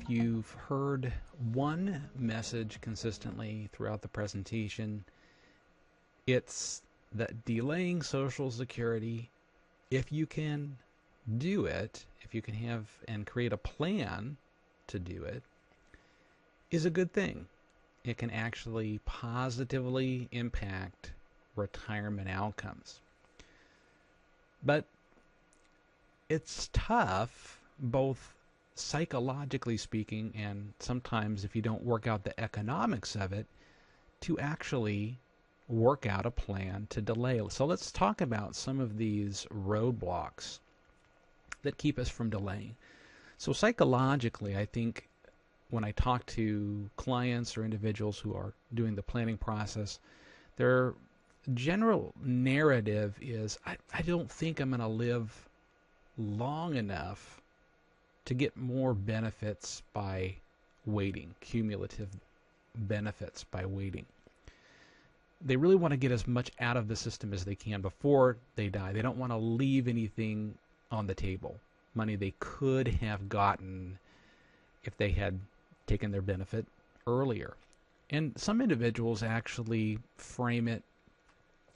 if you've heard one message consistently throughout the presentation, it's that delaying Social Security, if you can do it, if you can have and create a plan to do it, is a good thing. It can actually positively impact retirement outcomes. But it's tough, both psychologically speaking and sometimes if you don't work out the economics of it, to actually work out a plan to delay. So let's talk about some of these roadblocks that keep us from delaying. So psychologically, I think when I talk to clients or individuals who are doing the planning process, their general narrative is, I don't think I'm going to live long enough to get more benefits by waiting, cumulative benefits by waiting. They really want to get as much out of the system as they can before they die. They don't want to leave anything on the table. Money they could have gotten if they had taken their benefit earlier. And some individuals actually frame it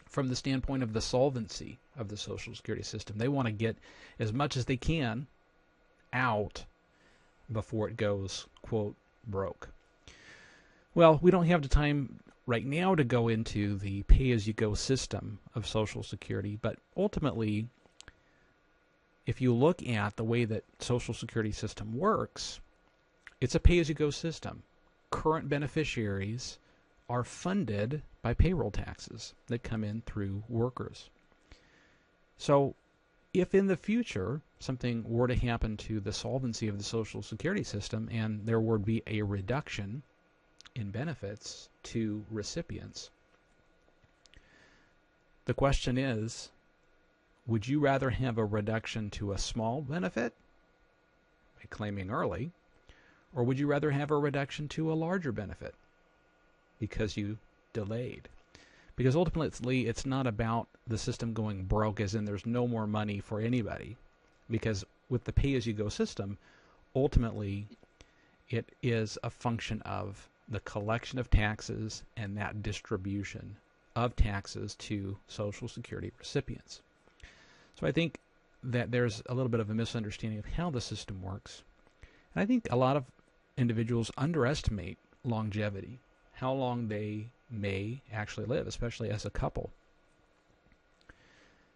from the standpoint of the solvency of the Social Security system. They want to get as much as they can out before it goes, quote, broke. Well, we don't have the time right now to go into the pay-as-you-go system of Social Security, but ultimately, if you look at the way that Social Security system works, it's a pay-as-you-go system. Current beneficiaries are funded by payroll taxes that come in through workers. So if in the future something were to happen to the solvency of the Social Security system and there would be a reduction in benefits to recipients, the question is, would you rather have a reduction to a small benefit by claiming early, or would you rather have a reduction to a larger benefit because you delayed? Because ultimately, it's not about the system going broke, as in there's no more money for anybody. Because with the pay-as-you-go system, ultimately, it is a function of the collection of taxes and that distribution of taxes to Social Security recipients. So I think that there's a little bit of a misunderstanding of how the system works. And I think a lot of individuals underestimate longevity, how long they may actually live, especially as a couple.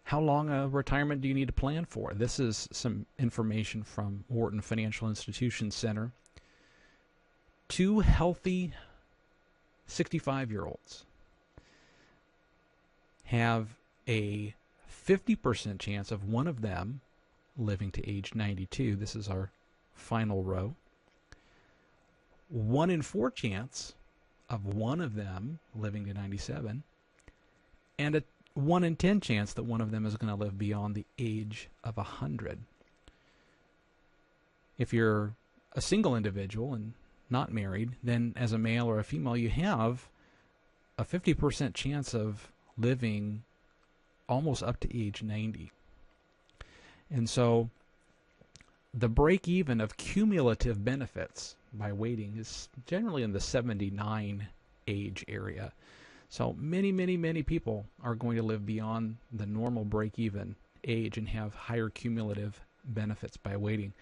How long a retirement do you need to plan for? This is some information from Wharton Financial Institution Center. 2 healthy 65-year-olds have a 50% chance of one of them living to age 92. This is our final row. 1 in 4 chance of one of them living to 97, and a 1 in 10 chance that one of them is going to live beyond the age of 100. If you're a single individual and not married, then as a male or a female, you have a 50% chance of living almost up to age 90. And so the break-even of cumulative benefits by waiting is generally in the 79 age area. So many people are going to live beyond the normal break-even age and have higher cumulative benefits by waiting.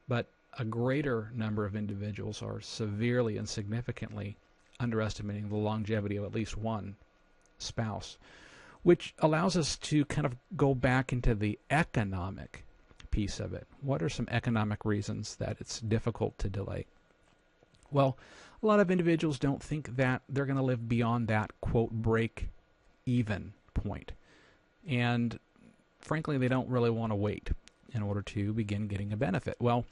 But a greater number of individuals are severely and significantly underestimating the longevity of at least one spouse, which allows us to kind of go back into the economic piece of it. What are some economic reasons that it's difficult to delay? Well, a lot of individuals don't think that they're going to live beyond that, quote, break-even point. And frankly, they don't really want to wait in order to begin getting a benefit. Well,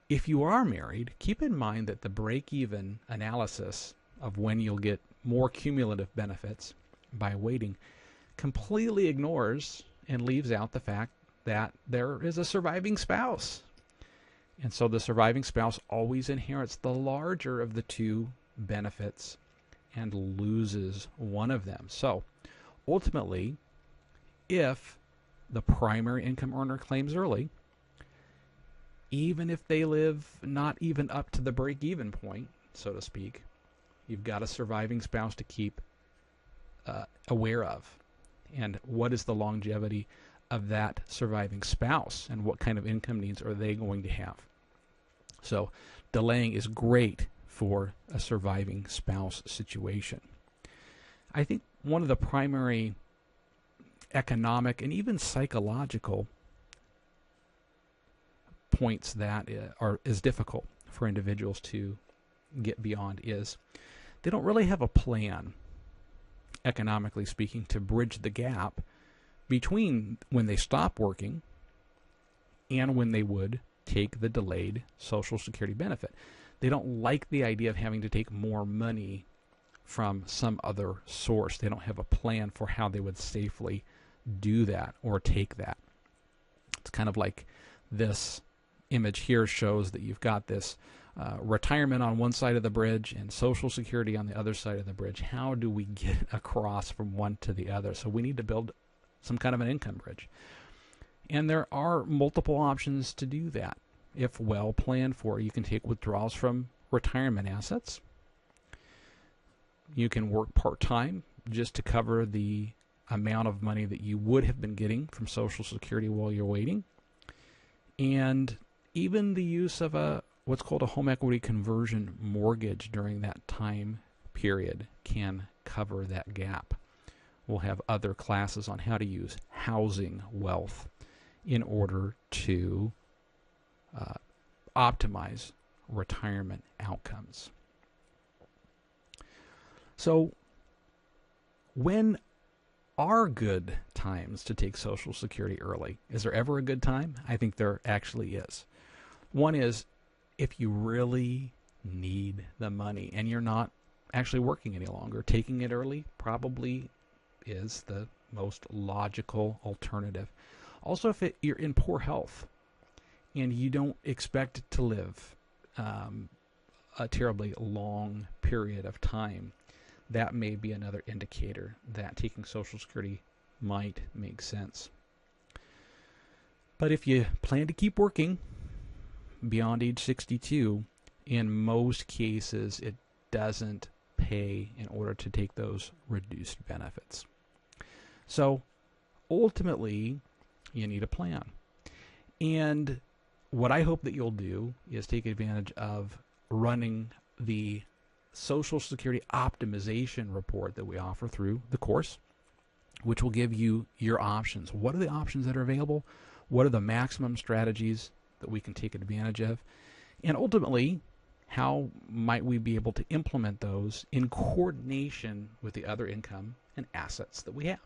if you are married, keep in mind that the break-even analysis of when you'll get more cumulative benefits by waiting completely ignores and leaves out the fact that there is a surviving spouse. And so the surviving spouse always inherits the larger of the 2 benefits and loses one of them. So ultimately, if the primary income earner claims early, even if they live not even up to the break-even point, so to speak, you've got a surviving spouse to keep aware of. And what is the longevity of that surviving spouse, and what kind of income needs are they going to have? So delaying is great for a surviving spouse situation. I think one of the primary economic and even psychological points that is difficult for individuals to get beyond is they don't really have a plan, economically speaking, to bridge the gap between when they stop working and when they would take the delayed Social Security benefit. They don't like the idea of having to take more money from some other source. They don't have a plan for how they would safely do that or take that. It's kind of like this image here shows that you've got this retirement on one side of the bridge and Social Security on the other side of the bridge. How do we get across from one to the other? So we need to build some kind of an income bridge. And there are multiple options to do that. If well planned for, you can take withdrawals from retirement assets. You can work part-time just to cover the amount of money that you would have been getting from Social Security while you're waiting. And even the use of what's called a home equity conversion mortgage during that time period can cover that gap. We'll have other classes on how to use housing wealth in order to optimize retirement outcomes. So when are good times to take Social Security early? Is there ever a good time? I think there actually is. One is if you really need the money and you're not actually working any longer. Taking it early probably is the most logical alternative. Also, if you're in poor health and you don't expect to live a terribly long period of time, that may be another indicator that taking Social Security might make sense. But if you plan to keep working beyond age 62, in most cases it doesn't pay in order to take those reduced benefits. So ultimately, you need a plan. And what I hope that you'll do is take advantage of running the Social Security optimization report that we offer through the course, which will give you your options. What are the options that are available? What are the maximum strategies that we can take advantage of? And ultimately, how might we be able to implement those in coordination with the other income and assets that we have?